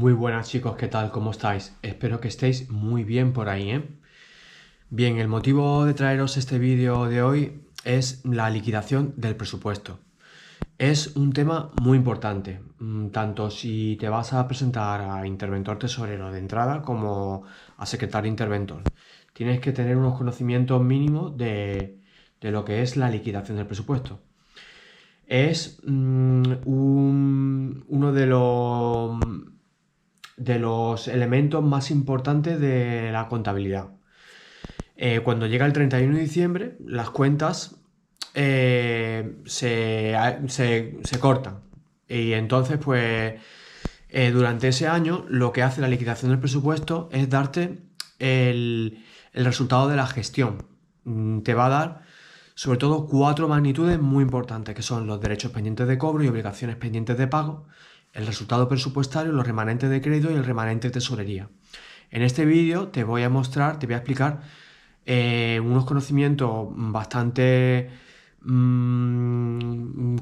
Muy buenas chicos, ¿qué tal? ¿Cómo estáis? Espero que estéis muy bien por ahí, ¿eh? Bien, el motivo de traeros este vídeo de hoy es la liquidación del presupuesto. Es un tema muy importante, tanto si te vas a presentar a interventor tesorero de entrada como a secretario interventor. Tienes que tener unos conocimientos mínimos de lo que es la liquidación del presupuesto. Es uno de los elementos más importantes de la contabilidad. Cuando llega el 31 de diciembre, las cuentas se cortan. Y entonces, pues, durante ese año, lo que hace la liquidación del presupuesto es darte el resultado de la gestión. Te va a dar, sobre todo, cuatro magnitudes muy importantes, que son los derechos pendientes de cobro y obligaciones pendientes de pago, el resultado presupuestario, los remanentes de crédito y el remanente de tesorería. En este vídeo te voy a explicar unos conocimientos bastante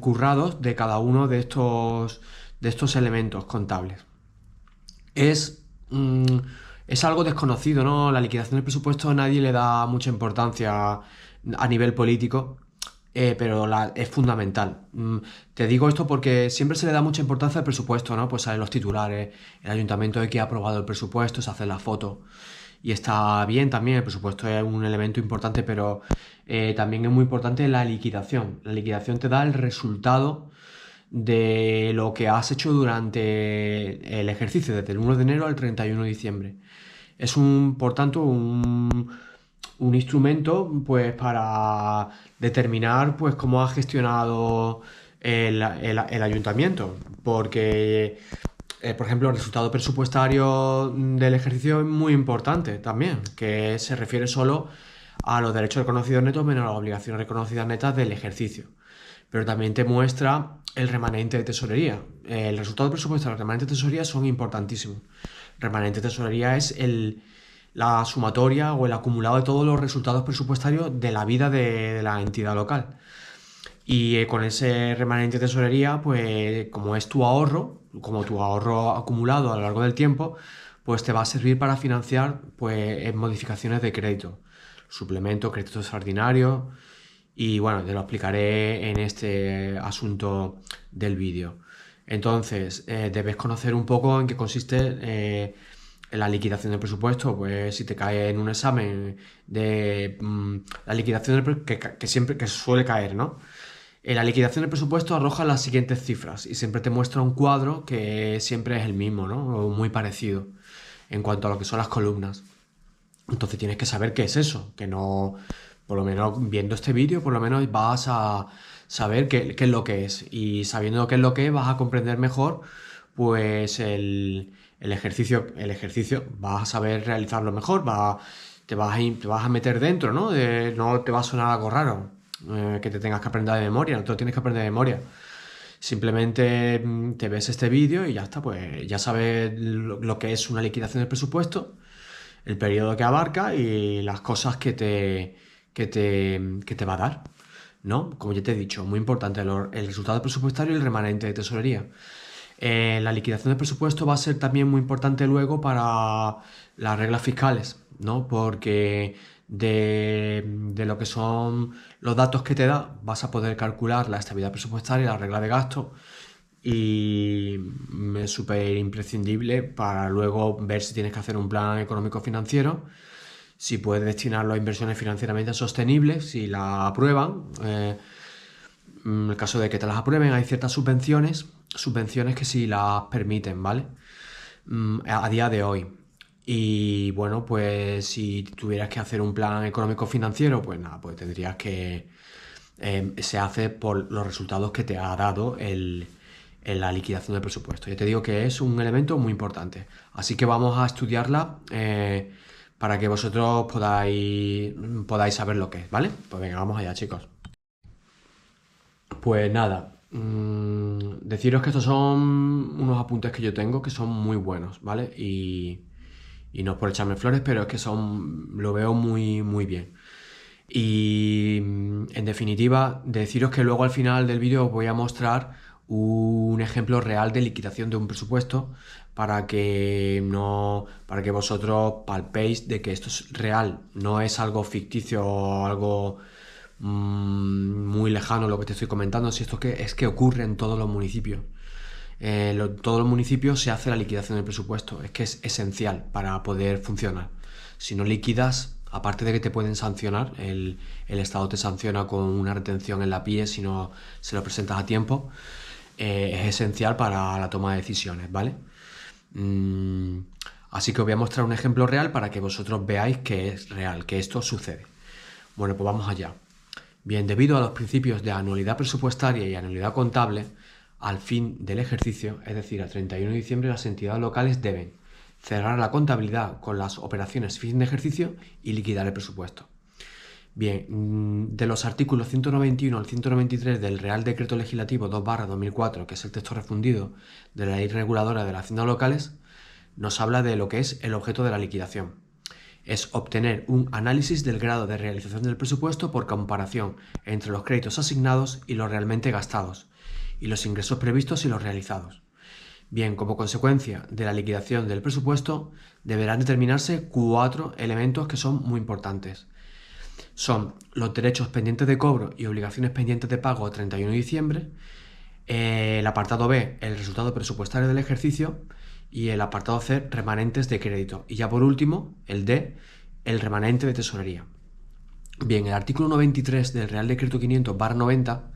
currados de cada uno de estos elementos contables. Es, mm, es algo desconocido, ¿no? La liquidación del presupuesto a nadie le da mucha importancia a nivel político, pero es fundamental. Te digo esto porque siempre se le da mucha importancia al presupuesto, ¿no? Pues salen los titulares, el ayuntamiento de que ha aprobado el presupuesto, se hace la foto. Y está bien también, el presupuesto es un elemento importante, pero también es muy importante la liquidación. La liquidación te da el resultado de lo que has hecho durante el ejercicio, desde el 1 de enero al 31 de diciembre. Es por tanto, un instrumento pues, para determinar pues, cómo ha gestionado el ayuntamiento, porque por ejemplo, el resultado presupuestario del ejercicio es muy importante también, que se refiere solo a los derechos reconocidos netos menos las obligaciones reconocidas netas del ejercicio. Pero también te muestra el remanente de tesorería. El resultado presupuestario y el remanente de tesorería son importantísimos. El remanente de tesorería es la sumatoria o el acumulado de todos los resultados presupuestarios de la vida de la entidad local. Y con ese remanente de tesorería, pues como es tu ahorro, como tu ahorro acumulado a lo largo del tiempo, pues te va a servir para financiar pues, modificaciones de crédito, suplemento, créditos extraordinarios, y bueno, te lo explicaré en este asunto del vídeo. Entonces, debes conocer un poco en qué consiste la liquidación del presupuesto. Pues si te cae en un examen de la liquidación que siempre que suele caer, ¿no? La liquidación del presupuesto arroja las siguientes cifras y siempre te muestra un cuadro que siempre es el mismo, ¿no? O muy parecido en cuanto a lo que son las columnas. Entonces tienes que saber qué es eso, que no, por lo menos viendo este vídeo, por lo menos vas a saber qué es lo que es. Y sabiendo qué es lo que es, vas a comprender mejor, pues el ejercicio, vas a saber realizarlo mejor, te vas a meter dentro, ¿no? No te va a sonar algo raro, que te tengas que aprender de memoria, no te lo tienes que aprender de memoria. Simplemente te ves este vídeo y ya está, pues ya sabes lo que es una liquidación del presupuesto, el periodo que abarca y las cosas que te va a dar, ¿no? Como ya te he dicho, muy importante el resultado presupuestario y el remanente de tesorería. La liquidación del presupuesto va a ser también muy importante luego para las reglas fiscales, ¿no? Porque de lo que son los datos que te da, vas a poder calcular la estabilidad presupuestaria, la regla de gasto, y es súper imprescindible para luego ver si tienes que hacer un plan económico financiero, si puedes destinarlo a inversiones financieramente sostenibles, si la aprueban. En el caso de que te las aprueben, hay ciertas subvenciones que sí las permiten, ¿vale? A día de hoy. Y bueno, pues si tuvieras que hacer un plan económico financiero, pues nada, pues tendrías que... se hace por los resultados que te ha dado la liquidación del presupuesto. Ya te digo que es un elemento muy importante. Así que vamos a estudiarla para que vosotros podáis saber lo que es, ¿vale? Pues venga, vamos allá, chicos. Pues nada, deciros que estos son unos apuntes que yo tengo que son muy buenos, ¿vale? Y no es por echarme flores, pero es que lo veo muy, muy bien. Y en definitiva, deciros que luego al final del vídeo os voy a mostrar un ejemplo real de liquidación de un presupuesto para que vosotros palpéis de que esto es real, no es algo ficticio o algo muy lejano lo que te estoy comentando, si esto es que ocurre en todos los municipios. Todos los municipios se hace la liquidación del presupuesto, es que es esencial para poder funcionar. Si no liquidas, aparte de que te pueden sancionar, el Estado te sanciona con una retención en la PIE si no se lo presentas a tiempo, es esencial para la toma de decisiones, ¿vale? Así que os voy a mostrar un ejemplo real para que vosotros veáis que es real, que esto sucede. Bueno, pues vamos allá. Bien, debido a los principios de anualidad presupuestaria y anualidad contable, al fin del ejercicio, es decir, al 31 de diciembre, las entidades locales deben cerrar la contabilidad con las operaciones fin de ejercicio y liquidar el presupuesto. Bien, de los artículos 191 al 193 del Real Decreto Legislativo 2/2004, que es el texto refundido de la Ley Reguladora de las Haciendas Locales, nos habla de lo que es el objeto de la liquidación. Es obtener un análisis del grado de realización del presupuesto por comparación entre los créditos asignados y los realmente gastados, y los ingresos previstos y los realizados. Bien, como consecuencia de la liquidación del presupuesto, deberán determinarse 4 elementos que son muy importantes. Son los derechos pendientes de cobro y obligaciones pendientes de pago a 31 de diciembre, el apartado B, el resultado presupuestario del ejercicio, y el apartado C, remanentes de crédito. Y ya por último, el D, el remanente de tesorería. Bien, el artículo 93 del Real Decreto 500/90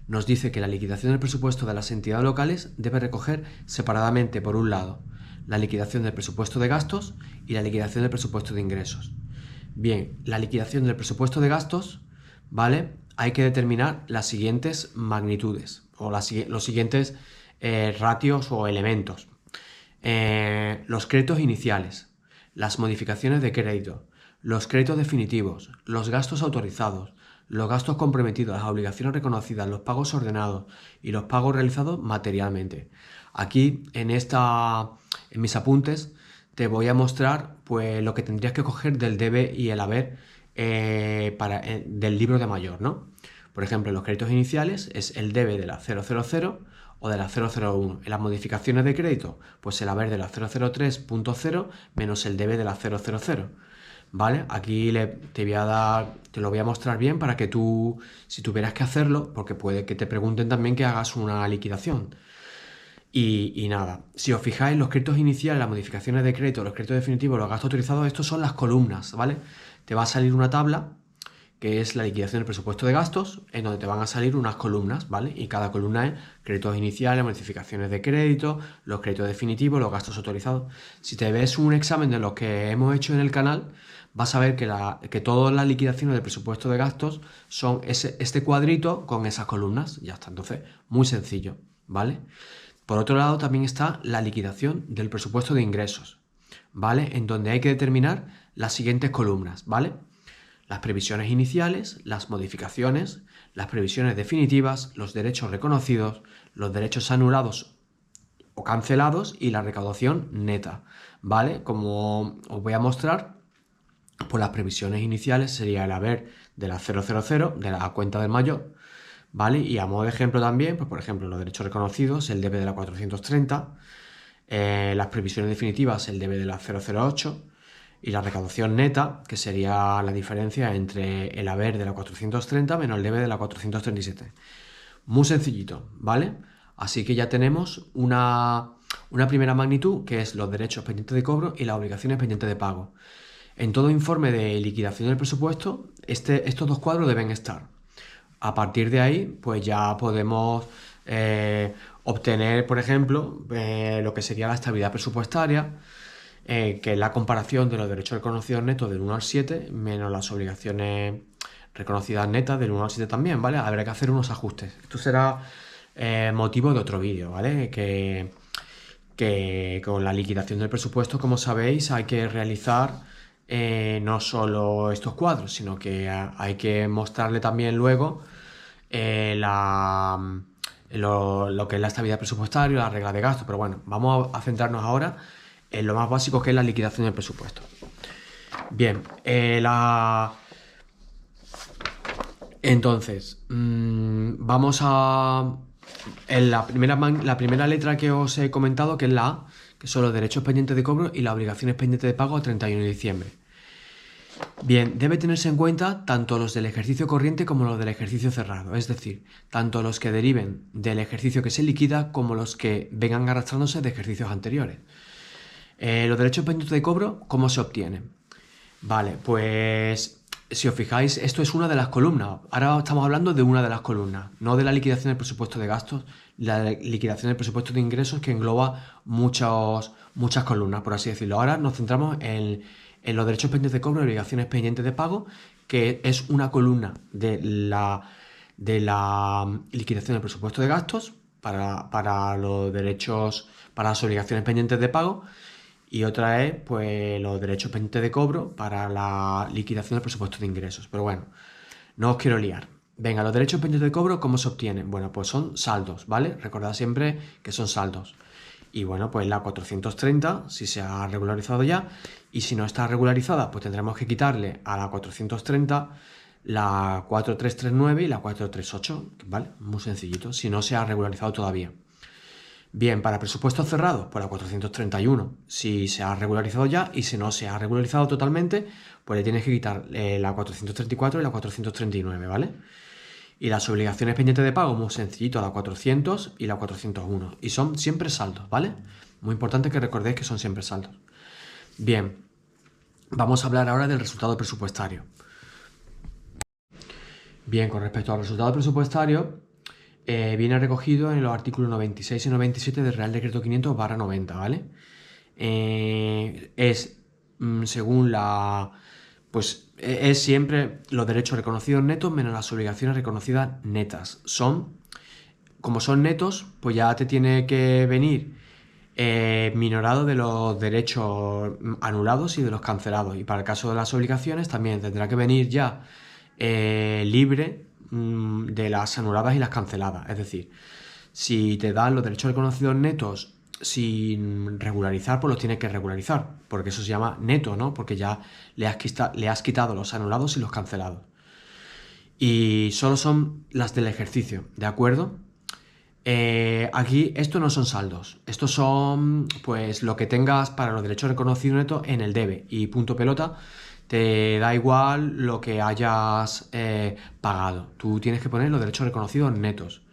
nos dice que la liquidación del presupuesto de las entidades locales debe recoger separadamente, por un lado, la liquidación del presupuesto de gastos y la liquidación del presupuesto de ingresos. Bien, la liquidación del presupuesto de gastos, ¿vale? Hay que determinar las siguientes magnitudes o los siguientes ratios o elementos. Los créditos iniciales, las modificaciones de crédito, los créditos definitivos, los gastos autorizados, los gastos comprometidos, las obligaciones reconocidas, los pagos ordenados y los pagos realizados materialmente. Aquí en mis apuntes te voy a mostrar pues lo que tendrías que coger del debe y el haber del libro de mayor, ¿no? Por ejemplo, los créditos iniciales es el debe de la 000 o de la 001. En las modificaciones de crédito, pues el haber de la 003.0 menos el debe de la 000. ¿Vale? Aquí te lo voy a mostrar bien para que tú, si tuvieras que hacerlo, porque puede que te pregunten también que hagas una liquidación. Y nada, si os fijáis, los créditos iniciales, las modificaciones de crédito, los créditos definitivos, los gastos autorizados, estos son las columnas, ¿vale? Te va a salir una tabla que es la liquidación del presupuesto de gastos, en donde te van a salir unas columnas, ¿vale? Y cada columna es créditos iniciales, modificaciones de crédito, los créditos definitivos, los gastos autorizados. Si te ves un examen de los que hemos hecho en el canal, vas a ver que todas las liquidaciones del presupuesto de gastos son este cuadrito con esas columnas. Ya está, entonces, muy sencillo, ¿vale? Por otro lado, también está la liquidación del presupuesto de ingresos, ¿vale? En donde hay que determinar las siguientes columnas, ¿vale? Las previsiones iniciales, las modificaciones, las previsiones definitivas, los derechos reconocidos, los derechos anulados o cancelados y la recaudación neta, ¿vale? Como os voy a mostrar, pues las previsiones iniciales sería el haber de la 000, de la cuenta del mayor, ¿vale? Y a modo de ejemplo también, pues por ejemplo, los derechos reconocidos, el debe de la 430, las previsiones definitivas, el debe de la 008, y la recaudación neta, que sería la diferencia entre el haber de la 430 menos el debe de la 437. Muy sencillito, ¿vale? Así que ya tenemos una primera magnitud, que es los derechos pendientes de cobro y las obligaciones pendientes de pago. En todo informe de liquidación del presupuesto, estos dos cuadros deben estar. A partir de ahí, pues ya podemos obtener, por ejemplo, lo que sería la estabilidad presupuestaria, que es la comparación de los derechos reconocidos netos del 1 al 7 menos las obligaciones reconocidas netas del 1 al 7 también, ¿vale? Habrá que hacer unos ajustes. Esto será motivo de otro vídeo, ¿vale? Que con la liquidación del presupuesto, como sabéis, hay que realizar no solo estos cuadros, sino que hay que mostrarle también luego lo que es la estabilidad presupuestaria, la regla de gasto. Pero bueno, vamos a centrarnos ahora en lo más básico, que es la liquidación del presupuesto. Bien, entonces, vamos a en la primera letra que os he comentado, que es la A, que son los derechos pendientes de cobro y las obligaciones pendientes de pago a 31 de diciembre. Bien, debe tenerse en cuenta tanto los del ejercicio corriente como los del ejercicio cerrado, es decir, tanto los que deriven del ejercicio que se liquida como los que vengan arrastrándose de ejercicios anteriores. Los derechos pendientes de cobro, ¿cómo se obtienen? Vale, pues si os fijáis, esto es una de las columnas. Ahora estamos hablando de una de las columnas, no de la liquidación del presupuesto de gastos, la liquidación del presupuesto de ingresos que engloba muchas columnas, por así decirlo. Ahora nos centramos en los derechos pendientes de cobro y obligaciones pendientes de pago, que es una columna de la liquidación del presupuesto de gastos para los derechos, para las obligaciones pendientes de pago. Y otra es, pues, los derechos pendientes de cobro para la liquidación del presupuesto de ingresos. Pero bueno, no os quiero liar. Venga, los derechos pendientes de cobro, ¿cómo se obtienen? Bueno, pues son saldos, ¿vale? Recordad siempre que son saldos. Y bueno, pues la 430, si se ha regularizado ya, y si no está regularizada, pues tendremos que quitarle a la 430 la 4339 y la 438, ¿vale? Muy sencillito, si no se ha regularizado todavía. Bien, para presupuestos cerrados, pues la 431, si se ha regularizado ya, y si no se ha regularizado totalmente, pues le tienes que quitar la 434 y la 439, ¿vale? Y las obligaciones pendientes de pago, muy sencillito, la 400 y la 401. Y son siempre saldos, ¿vale? Muy importante que recordéis que son siempre saldos. Bien, vamos a hablar ahora del resultado presupuestario. Bien, con respecto al resultado presupuestario, viene recogido en los artículos 96 y 97 del Real Decreto 500/90, ¿vale? Según la... Pues es siempre los derechos reconocidos netos menos las obligaciones reconocidas netas. Como son netos, pues ya te tiene que venir minorado de los derechos anulados y de los cancelados. Y para el caso de las obligaciones también tendrá que venir ya libre de las anuladas y las canceladas. Es decir, si te dan los derechos reconocidos netos sin regularizar, pues los tienes que regularizar, porque eso se llama neto, ¿no? Porque ya le has quitado los anulados y los cancelados. Y solo son las del ejercicio, ¿de acuerdo? Aquí estos no son saldos, estos son pues lo que tengas para los derechos reconocidos netos en el debe y punto pelota. Te da igual lo que hayas pagado. Tú tienes que poner los derechos reconocidos netos.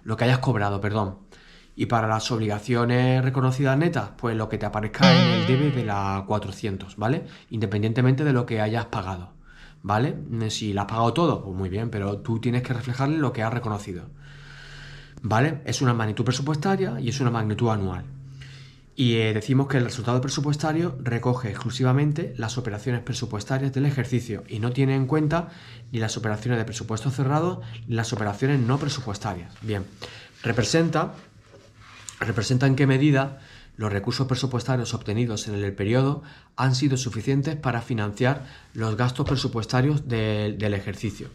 Lo que hayas cobrado, perdón. Y para las obligaciones reconocidas netas, pues lo que te aparezca en el debe de la 400, ¿vale? Independientemente de lo que hayas pagado, ¿vale? Si lo has pagado todo, pues muy bien, pero tú tienes que reflejarle lo que has reconocido, ¿vale? Es una magnitud presupuestaria y es una magnitud anual. Y decimos que el resultado presupuestario recoge exclusivamente las operaciones presupuestarias del ejercicio y no tiene en cuenta ni las operaciones de presupuesto cerrado ni las operaciones no presupuestarias. Bien, representa en qué medida los recursos presupuestarios obtenidos en el periodo han sido suficientes para financiar los gastos presupuestarios del ejercicio.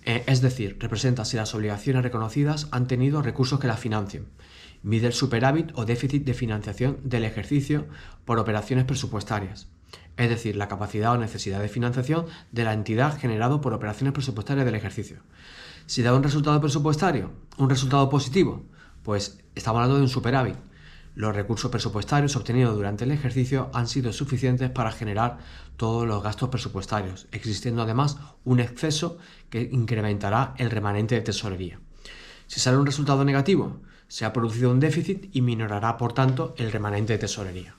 Es decir, representa si las obligaciones reconocidas han tenido recursos que las financien. Mide el superávit o déficit de financiación del ejercicio por operaciones presupuestarias, es decir, la capacidad o necesidad de financiación de la entidad generado por operaciones presupuestarias del ejercicio. Si da un resultado presupuestario, un resultado positivo, pues estamos hablando de un superávit. Los recursos presupuestarios obtenidos durante el ejercicio han sido suficientes para generar todos los gastos presupuestarios, existiendo además un exceso que incrementará el remanente de tesorería. Si sale un resultado negativo, se ha producido un déficit y minorará, por tanto, el remanente de tesorería.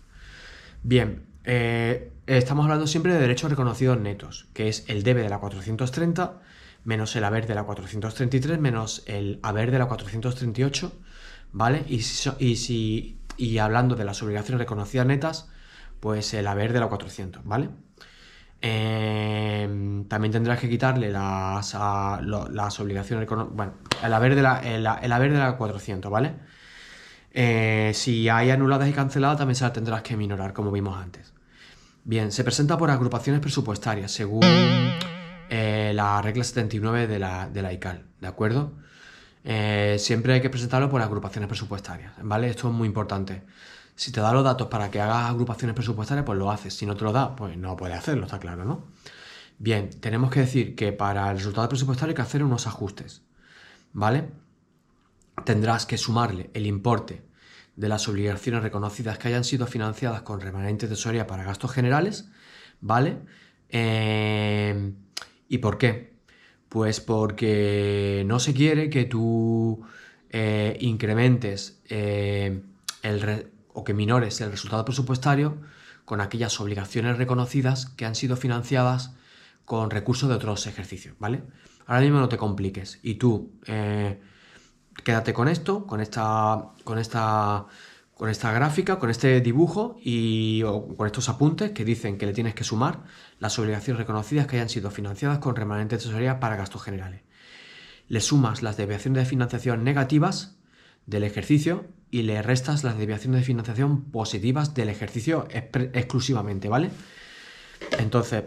Bien, estamos hablando siempre de derechos reconocidos netos, que es el debe de la 430 menos el haber de la 433 menos el haber de la 438, ¿vale? Y hablando de las obligaciones reconocidas netas, pues el haber de la 400, ¿vale? También tendrás que quitarle las obligaciones, bueno, el haber de la 400, ¿vale? Si hay anuladas y canceladas también se las tendrás que minorar, como vimos antes. Bien, se presenta por agrupaciones presupuestarias, según la regla 79 de la ICAL, ¿de acuerdo? Siempre hay que presentarlo por agrupaciones presupuestarias, ¿vale? Esto es muy importante. Si te da los datos para que hagas agrupaciones presupuestarias, pues lo haces. Si no te lo da, pues no puedes hacerlo, está claro, ¿no? Bien, tenemos que decir que para el resultado presupuestario hay que hacer unos ajustes, ¿vale? tendrás que sumarle el importe de las obligaciones reconocidas que hayan sido financiadas con remanente de tesorería para gastos generales, ¿vale? ¿Y por qué? Pues porque no se quiere que tú incrementes o que minores el resultado presupuestario con aquellas obligaciones reconocidas que han sido financiadas con recursos de otros ejercicios, ¿vale? Ahora mismo no te compliques y tú quédate con esto, con esta gráfica, con este dibujo o con estos apuntes que dicen que le tienes que sumar las obligaciones reconocidas que hayan sido financiadas con remanente de tesorería para gastos generales. Le sumas las desviaciones de financiación negativas del ejercicio y le restas las desviaciones de financiación positivas del ejercicio exclusivamente, ¿vale? Entonces,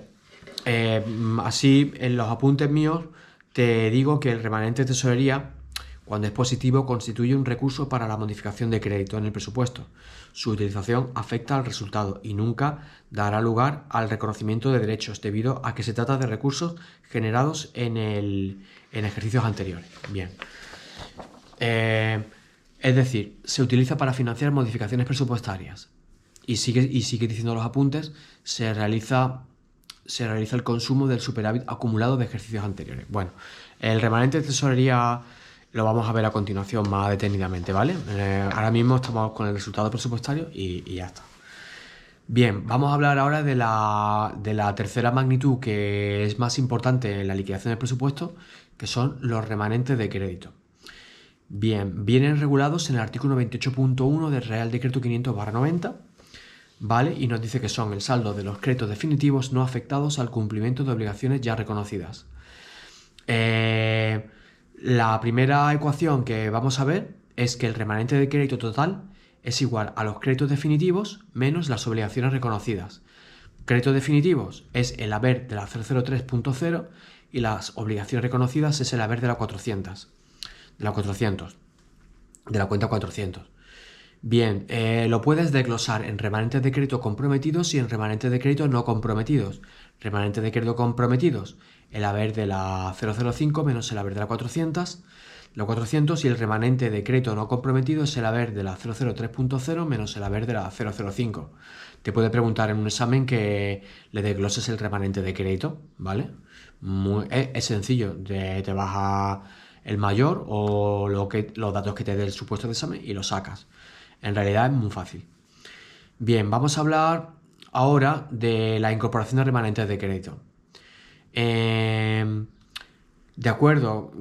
así en los apuntes míos te digo que el remanente de tesorería, cuando es positivo, constituye un recurso para la modificación de crédito en el presupuesto. Su utilización afecta al resultado y nunca dará lugar al reconocimiento de derechos, debido a que se trata de recursos generados en ejercicios anteriores. Bien. Es decir, se utiliza para financiar modificaciones presupuestarias. Y sigue diciendo los apuntes, se realiza el consumo del superávit acumulado de ejercicios anteriores. Bueno, el remanente de tesorería lo vamos a ver a continuación más detenidamente, ¿vale? Ahora mismo estamos con el resultado presupuestario y ya está. Bien, vamos a hablar ahora de la tercera magnitud, que es más importante en la liquidación del presupuesto, que son los remanentes de crédito. Bien, vienen regulados en el artículo 28.1 del Real Decreto 500/90, ¿vale? Y nos dice que son el saldo de los créditos definitivos no afectados al cumplimiento de obligaciones ya reconocidas. La primera ecuación que vamos a ver es que el remanente de crédito total es igual a los créditos definitivos menos las obligaciones reconocidas. Créditos definitivos es el haber de la 003.0 y las obligaciones reconocidas es el haber de la 400. De la cuenta 400. Bien, lo puedes desglosar en remanentes de crédito comprometidos y en remanentes de crédito no comprometidos. Remanentes de crédito comprometidos, el haber de la 005 menos el haber de la 400, y el remanente de crédito no comprometido es el haber de la 003.0 menos el haber de la 005. Te puede preguntar en un examen que le desgloses el remanente de crédito, ¿vale? Es sencillo, te vas a el mayor o los datos que te dé el supuesto de examen y lo sacas. En realidad es muy fácil. Bien, vamos a hablar ahora de la incorporación de remanentes de crédito. De acuerdo,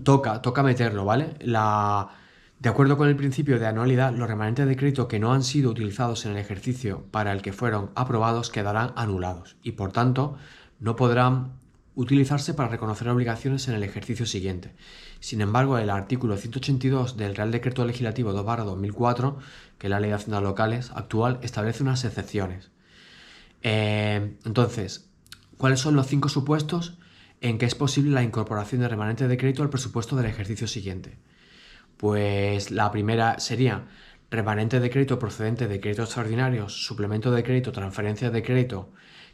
toca meterlo, ¿vale? De acuerdo con el principio de anualidad, los remanentes de crédito que no han sido utilizados en el ejercicio para el que fueron aprobados quedarán anulados y, por tanto, no podrán utilizarse para reconocer obligaciones en el ejercicio siguiente. Sin embargo, el artículo 182 del Real Decreto Legislativo 2/2004, que es la Ley de Haciendas Locales actual, establece unas excepciones. Entonces, ¿cuáles son los 5 supuestos en que es posible la incorporación de remanentes de crédito al presupuesto del ejercicio siguiente? Pues la primera sería remanentes de crédito procedentes de créditos extraordinarios, suplemento de crédito, transferencias de crédito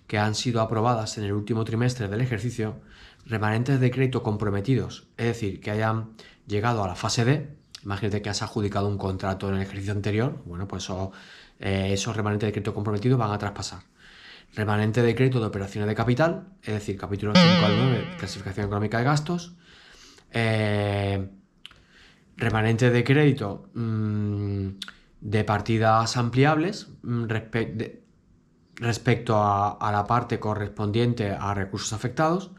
que han sido aprobadas en el último trimestre del ejercicio, remanentes de crédito comprometidos, es decir, que hayan llegado a la fase D. Imagínate que has adjudicado un contrato en el ejercicio anterior, bueno, pues esos remanentes de crédito comprometidos van a traspasar. Remanente de crédito de operaciones de capital, es decir, capítulo 5 al 9, clasificación económica de gastos. Remanente de crédito de partidas ampliables respecto a la parte correspondiente a recursos afectados,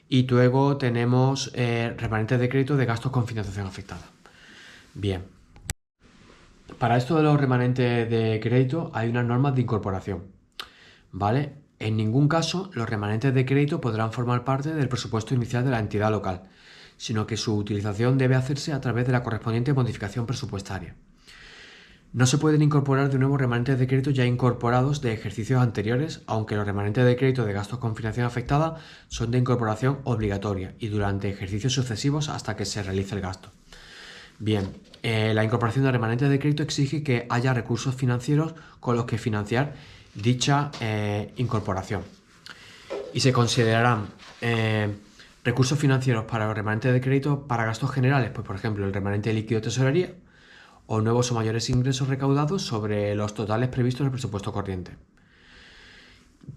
y luego tenemos remanentes de crédito de gastos con financiación afectada. Bien, para esto de los remanentes de crédito hay unas normas de incorporación, ¿vale? En ningún caso los remanentes de crédito podrán formar parte del presupuesto inicial de la entidad local, sino que su utilización debe hacerse a través de la correspondiente modificación presupuestaria. No se pueden incorporar de nuevo remanentes de crédito ya incorporados de ejercicios anteriores, aunque los remanentes de crédito de gastos con financiación afectada son de incorporación obligatoria y durante ejercicios sucesivos hasta que se realice el gasto. Bien, la incorporación de remanentes de crédito exige que haya recursos financieros con los que financiar dicha incorporación y se considerarán Recursos financieros para los remanentes de crédito para gastos generales, pues por ejemplo el remanente líquido de tesorería o nuevos o mayores ingresos recaudados sobre los totales previstos en el presupuesto corriente.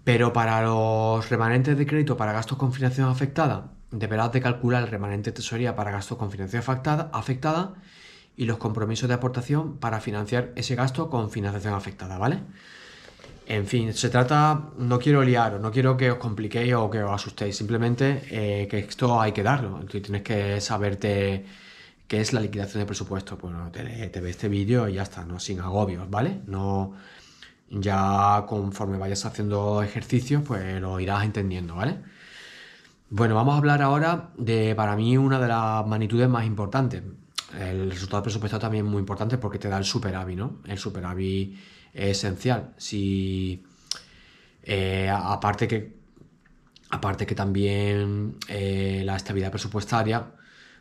Pero para los remanentes de crédito para gastos con financiación afectada, deberás de calcular el remanente de tesorería para gastos con financiación afectada y los compromisos de aportación para financiar ese gasto con financiación afectada, ¿vale? En fin, se trata, no quiero liaros, no quiero que os compliquéis o que os asustéis, simplemente que esto hay que darlo. Tú tienes que saberte qué es la liquidación de presupuesto. Bueno, te ves este vídeo y ya está, no sin agobios, ¿vale? No, ya conforme vayas haciendo ejercicios, pues lo irás entendiendo, ¿vale? Bueno, vamos a hablar ahora de, para mí, una de las magnitudes más importantes. El resultado presupuestario también es muy importante porque te da el superávit, ¿no? El superávit es esencial. Si, aparte que también la estabilidad presupuestaria,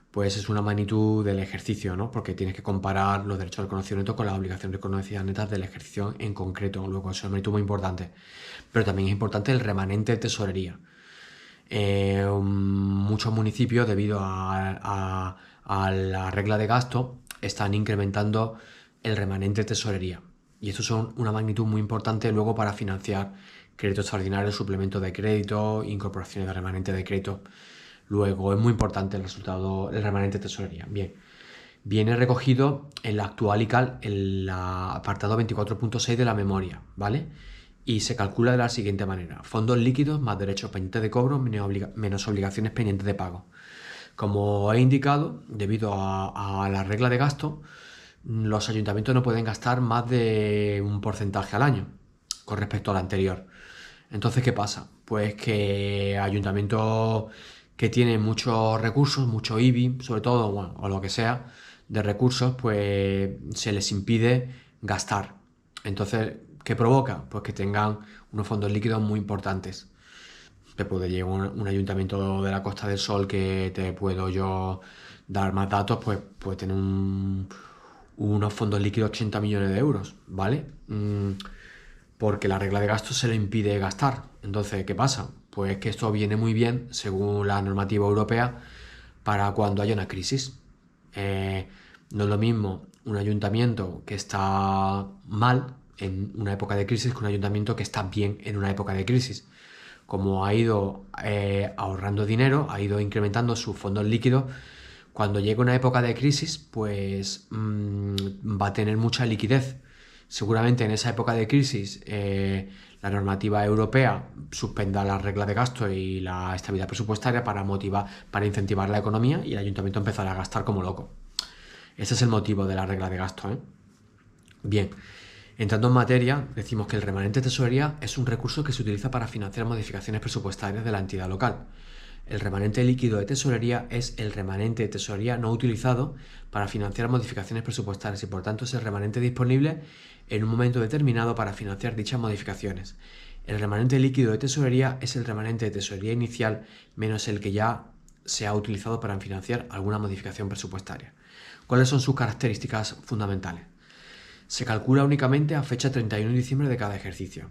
pues es una magnitud del ejercicio, ¿no? Porque tienes que comparar los derechos al conocimiento con las obligaciones reconocidas netas del ejercicio en concreto. Luego, eso es una magnitud muy importante. Pero también es importante el remanente de tesorería. Muchos municipios, debido a la regla de gasto, están incrementando el remanente de tesorería. Y estos son una magnitud muy importante luego para financiar créditos extraordinarios, suplementos de crédito, incorporaciones de remanente de crédito. Luego es muy importante el resultado, el remanente de tesorería. Bien, viene recogido en la actual ICAL, en el apartado 24.6 de la memoria, ¿vale? Y se calcula de la siguiente manera: fondos líquidos más derechos pendientes de cobro menos obligaciones pendientes de pago. Como he indicado, debido a la regla de gasto, los ayuntamientos no pueden gastar más de un porcentaje al año con respecto al anterior. Entonces, ¿qué pasa? Pues que ayuntamientos que tienen muchos recursos, mucho IBI, sobre todo, bueno, o lo que sea, de recursos, pues se les impide gastar. Entonces, ¿qué provoca? Pues que tengan unos fondos líquidos muy importantes. Te puede llegar un ayuntamiento de la Costa del Sol, que te puedo yo dar más datos, pues puede tener unos fondos líquidos 80 millones de euros, ¿vale? Porque la regla de gasto se le impide gastar. Entonces, ¿qué pasa? Pues que esto viene muy bien, según la normativa europea, para cuando haya una crisis. No es lo mismo un ayuntamiento que está mal en una época de crisis que un ayuntamiento que está bien en una época de crisis. Como ha ido ahorrando dinero, ha ido incrementando sus fondos líquidos, cuando llegue una época de crisis, pues va a tener mucha liquidez. Seguramente en esa época de crisis la normativa europea suspenda la regla de gasto y la estabilidad presupuestaria para incentivar la economía, y el ayuntamiento empezará a gastar como loco. Ese es el motivo de la regla de gasto, ¿eh? Bien, entrando en materia, decimos que el remanente de tesorería es un recurso que se utiliza para financiar modificaciones presupuestarias de la entidad local. El remanente líquido de tesorería es el remanente de tesorería no utilizado para financiar modificaciones presupuestarias y, por tanto, es el remanente disponible en un momento determinado para financiar dichas modificaciones. El remanente líquido de tesorería es el remanente de tesorería inicial menos el que ya se ha utilizado para financiar alguna modificación presupuestaria. ¿Cuáles son sus características fundamentales? Se calcula únicamente a fecha 31 de diciembre de cada ejercicio.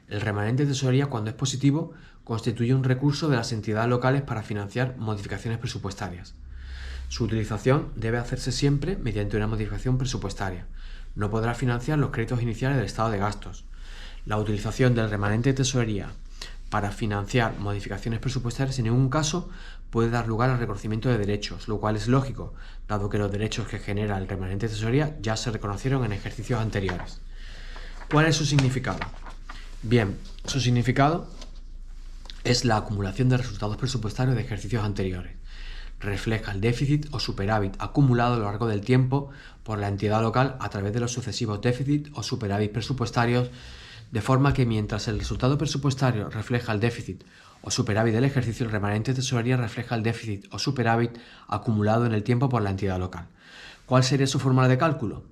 El remanente de tesorería, cuando es positivo, constituye un recurso de las entidades locales para financiar modificaciones presupuestarias. Su utilización debe hacerse siempre mediante una modificación presupuestaria. No podrá financiar los créditos iniciales del estado de gastos. La utilización del remanente de tesorería para financiar modificaciones presupuestarias en ningún caso puede dar lugar al reconocimiento de derechos, lo cual es lógico, dado que los derechos que genera el remanente de tesorería ya se reconocieron en ejercicios anteriores. ¿Cuál es su significado? Bien, su significado es la acumulación de resultados presupuestarios de ejercicios anteriores. Refleja el déficit o superávit acumulado a lo largo del tiempo por la entidad local a través de los sucesivos déficit o superávit presupuestarios, de forma que mientras el resultado presupuestario refleja el déficit o superávit del ejercicio, el remanente de tesorería refleja el déficit o superávit acumulado en el tiempo por la entidad local. ¿Cuál sería su fórmula de cálculo?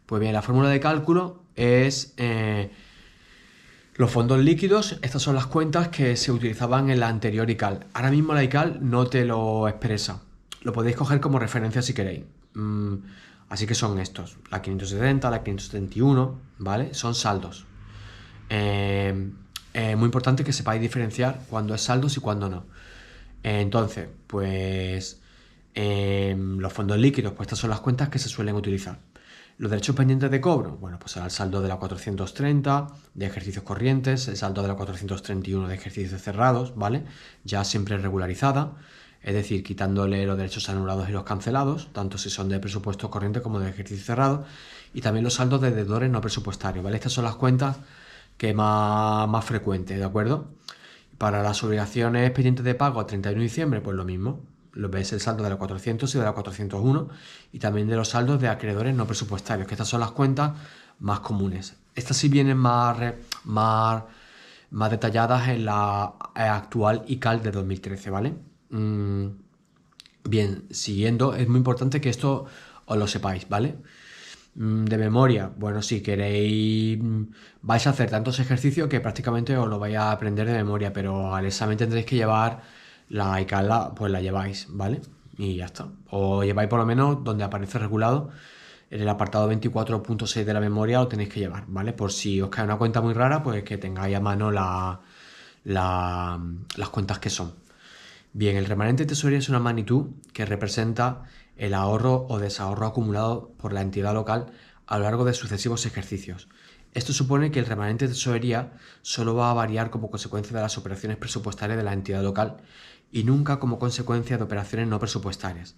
Pues bien, la fórmula de cálculo es los fondos líquidos. Estas son las cuentas que se utilizaban en la anterior ICAL. Ahora mismo la ICAL no te lo expresa. Lo podéis coger como referencia si queréis. Así que son estos: la 570, la 571, ¿vale? Son saldos. Muy importante que sepáis diferenciar cuándo es saldos y cuándo no. Entonces, pues los fondos líquidos, pues estas son las cuentas que se suelen utilizar. Los derechos pendientes de cobro, bueno, pues el saldo de la 430 de ejercicios corrientes, el saldo de la 431 de ejercicios cerrados, ¿vale? Ya siempre regularizada, es decir, quitándole los derechos anulados y los cancelados, tanto si son de presupuesto corriente como de ejercicio cerrado, y también los saldos de deudores no presupuestarios, ¿vale? Estas son las cuentas que más frecuentes, ¿de acuerdo? Para las obligaciones pendientes de pago a 31 de diciembre, pues lo mismo. Lo ves el saldo de la 400 y de la 401 y también de los saldos de acreedores no presupuestarios, que estas son las cuentas más comunes. Estas sí vienen más detalladas en la actual ICAL de 2013, ¿vale? Bien, siguiendo, es muy importante que esto os lo sepáis, ¿vale? De memoria, bueno, si queréis, vais a hacer tantos ejercicios que prácticamente os lo vais a aprender de memoria, pero al examen tendréis que llevar la ICAL, pues la lleváis, ¿vale? Y ya está. O lleváis por lo menos donde aparece regulado en el apartado 24.6 de la memoria, lo tenéis que llevar, ¿vale? Por si os cae una cuenta muy rara, pues que tengáis a mano las cuentas que son. Bien, el remanente de tesorería es una magnitud que representa el ahorro o desahorro acumulado por la entidad local a lo largo de sucesivos ejercicios. Esto supone que el remanente de tesorería solo va a variar como consecuencia de las operaciones presupuestarias de la entidad local y nunca como consecuencia de operaciones no presupuestarias.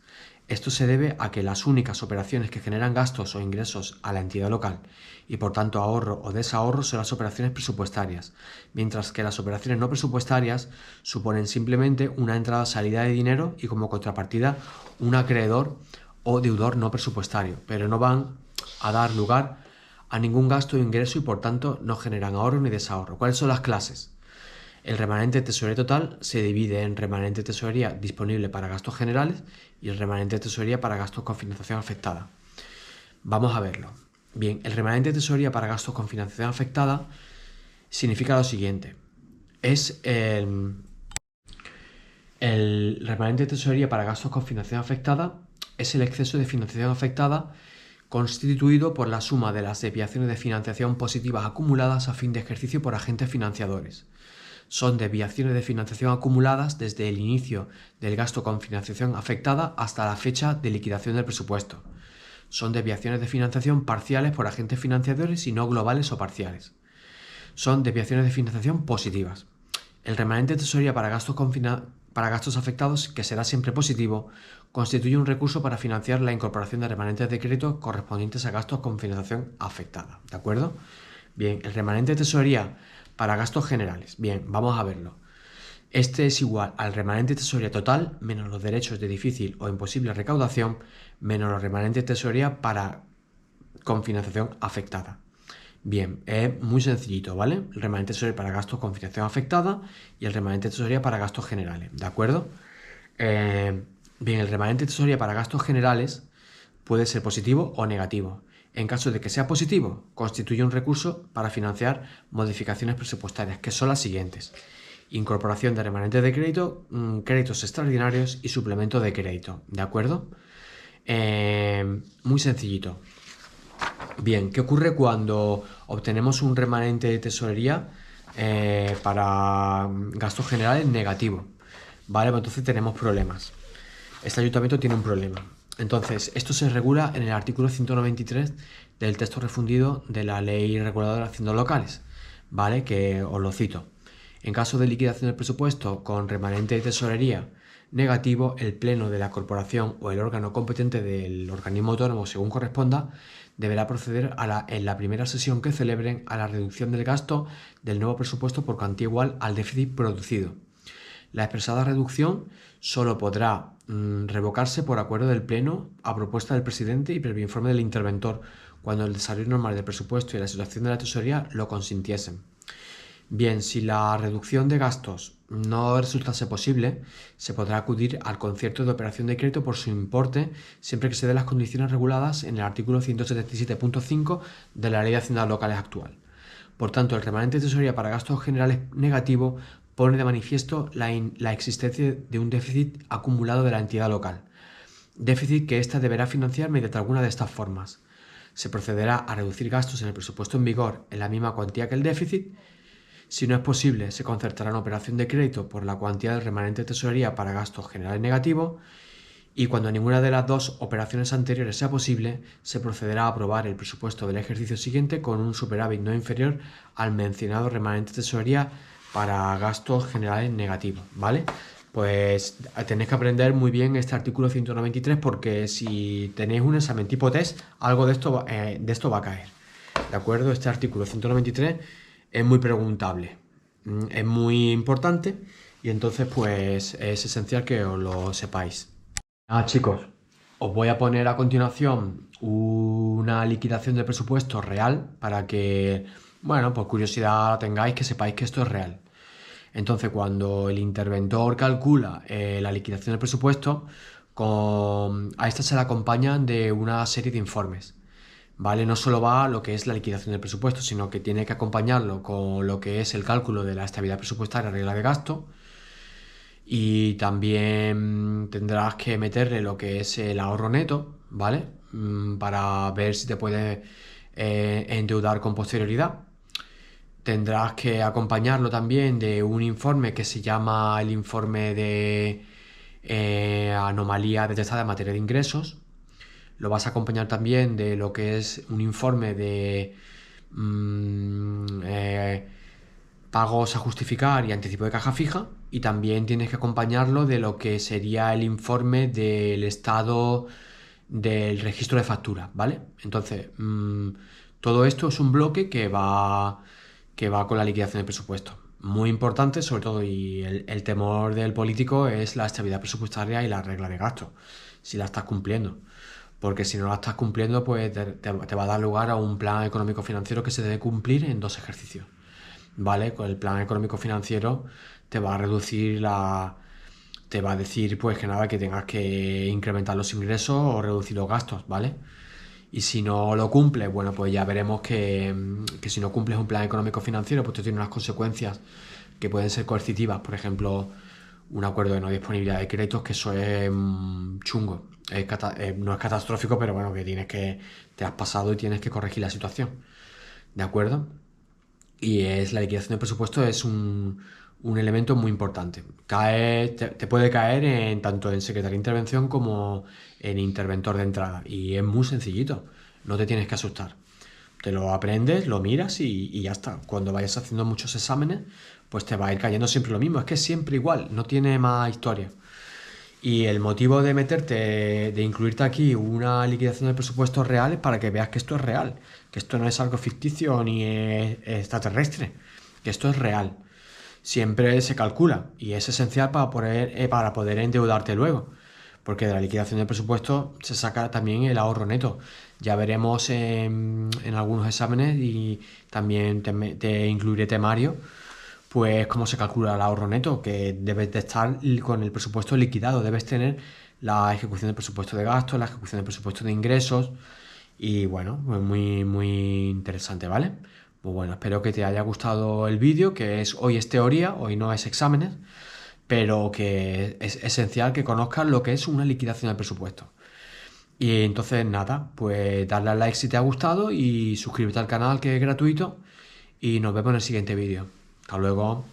Esto se debe a que las únicas operaciones que generan gastos o ingresos a la entidad local y por tanto ahorro o desahorro son las operaciones presupuestarias, mientras que las operaciones no presupuestarias suponen simplemente una entrada o salida de dinero y como contrapartida un acreedor o deudor no presupuestario, pero no van a dar lugar a ningún gasto o ingreso y por tanto no generan ahorro ni desahorro. ¿Cuáles son las clases? El remanente de tesorería total se divide en remanente de tesorería disponible para gastos generales y el remanente de tesorería para gastos con financiación afectada. Vamos a verlo. Bien, el remanente de tesorería para gastos con financiación afectada significa lo siguiente. Es el remanente de tesorería para gastos con financiación afectada es el exceso de financiación afectada constituido por la suma de las desviaciones de financiación positivas acumuladas a fin de ejercicio por agentes financiadores. Son desviaciones de financiación acumuladas desde el inicio del gasto con financiación afectada hasta la fecha de liquidación del presupuesto. Son desviaciones de financiación parciales por agentes financiadores y no globales o parciales. Son desviaciones de financiación positivas. El remanente de tesorería para gastos afectados, que será siempre positivo, constituye un recurso para financiar la incorporación de remanentes de crédito correspondientes a gastos con financiación afectada. ¿De acuerdo? Bien, el remanente de tesorería para gastos generales. Bien, vamos a verlo. Este es igual al remanente de tesorería total menos los derechos de difícil o imposible recaudación menos los remanentes de tesorería con financiación afectada. Bien, es muy sencillito, ¿vale? El remanente de tesorería para gastos con financiación afectada y el remanente de tesorería para gastos generales, ¿de acuerdo? Bien, el remanente de tesorería para gastos generales puede ser positivo o negativo. En caso de que sea positivo, constituye un recurso para financiar modificaciones presupuestarias, que son las siguientes: incorporación de remanentes de crédito, créditos extraordinarios y suplemento de crédito, ¿de acuerdo? Muy sencillito. Bien, ¿qué ocurre cuando obtenemos un remanente de tesorería para gastos generales negativo? Vale, pues entonces tenemos problemas. Este ayuntamiento tiene un problema. Entonces, esto se regula en el artículo 193 del texto refundido de la Ley Reguladora de Haciendas Locales, ¿vale? Que os lo cito. En caso de liquidación del presupuesto con remanente de tesorería negativo, el Pleno de la Corporación o el órgano competente del organismo autónomo, según corresponda, deberá proceder en la primera sesión que celebren a la reducción del gasto del nuevo presupuesto por cuantía igual al déficit producido. La expresada reducción solo podrá revocarse por acuerdo del Pleno a propuesta del presidente y previo informe del interventor, cuando el desarrollo normal del presupuesto y la situación de la tesorería lo consintiesen. Bien, si la reducción de gastos no resultase posible, se podrá acudir al concierto de operación de crédito por su importe, siempre que se den las condiciones reguladas en el artículo 177.5 de la Ley de Haciendas Locales actual. Por tanto, el remanente de tesorería para gastos generales negativo pone de manifiesto la existencia de un déficit acumulado de la entidad local. Déficit que ésta deberá financiar mediante alguna de estas formas. Se procederá a reducir gastos en el presupuesto en vigor en la misma cuantía que el déficit. Si no es posible, se concertará una operación de crédito por la cuantía del remanente de tesorería para gastos generales negativos y cuando ninguna de las dos operaciones anteriores sea posible, se procederá a aprobar el presupuesto del ejercicio siguiente con un superávit no inferior al mencionado remanente de tesorería para gastos generales negativos, ¿vale? Pues tenéis que aprender muy bien este artículo 193 porque si tenéis un examen tipo test, algo de esto va a caer, ¿de acuerdo? Este artículo 193 es muy preguntable, es muy importante y entonces pues es esencial que os lo sepáis. Chicos, os voy a poner a continuación una liquidación de presupuesto real para que, bueno, por curiosidad la tengáis, que sepáis que esto es real. Entonces, cuando el interventor calcula la liquidación del presupuesto, a esta se la acompañan de una serie de informes, ¿vale? No solo va lo que es la liquidación del presupuesto, sino que tiene que acompañarlo con lo que es el cálculo de la estabilidad presupuestaria, regla de gasto, y también tendrás que meterle lo que es el ahorro neto, ¿vale? Para ver si te puedes endeudar con posterioridad. Tendrás que acompañarlo también de un informe que se llama el informe de anomalía detectada en materia de ingresos. Lo vas a acompañar también de lo que es un informe de pagos a justificar y anticipo de caja fija, y también tienes que acompañarlo de lo que sería el informe del estado del registro de factura, ¿vale? Entonces, todo esto es un bloque que va con la liquidación del presupuesto. Muy importante, sobre todo, y el temor del político es la estabilidad presupuestaria y la regla de gasto, si la estás cumpliendo. Porque si no la estás cumpliendo, pues te va a dar lugar a un plan económico financiero que se debe cumplir en 2 ejercicios. ¿Vale? Con el plan económico financiero te va a reducir te va a decir pues que nada, que tengas que incrementar los ingresos o reducir los gastos, ¿vale? Y si no lo cumples, bueno, pues ya veremos que si no cumples un plan económico financiero, pues esto tiene unas consecuencias que pueden ser coercitivas, por ejemplo, un acuerdo de no disponibilidad de créditos, que eso es chungo. No es catastrófico, pero bueno, te has pasado y tienes que corregir la situación, ¿de acuerdo? Y la liquidación de presupuesto es un elemento muy importante. Te puede caer tanto en secretaria de intervención como en interventor de entrada. Y es muy sencillito, no te tienes que asustar. Te lo aprendes, lo miras y ya está. Cuando vayas haciendo muchos exámenes, pues te va a ir cayendo siempre lo mismo. Es que es siempre igual, no tiene más historia. Y el motivo de de incluirte aquí una liquidación de presupuesto real es para que veas que esto es real, que esto no es algo ficticio ni es extraterrestre, que esto es real. Siempre se calcula y es esencial para poder endeudarte luego, porque de la liquidación de presupuesto se saca también el ahorro neto. Ya veremos en algunos exámenes y también te incluiré temario pues cómo se calcula el ahorro neto, que debes de estar con el presupuesto liquidado, debes tener la ejecución del presupuesto de gastos, la ejecución del presupuesto de ingresos y bueno, pues muy interesante, ¿vale? Pues bueno, espero que te haya gustado el vídeo, que hoy es teoría, hoy no es exámenes, pero que es esencial que conozcas lo que es una liquidación del presupuesto. Y entonces nada, pues darle al like si te ha gustado y suscríbete al canal que es gratuito y nos vemos en el siguiente vídeo. Hasta luego.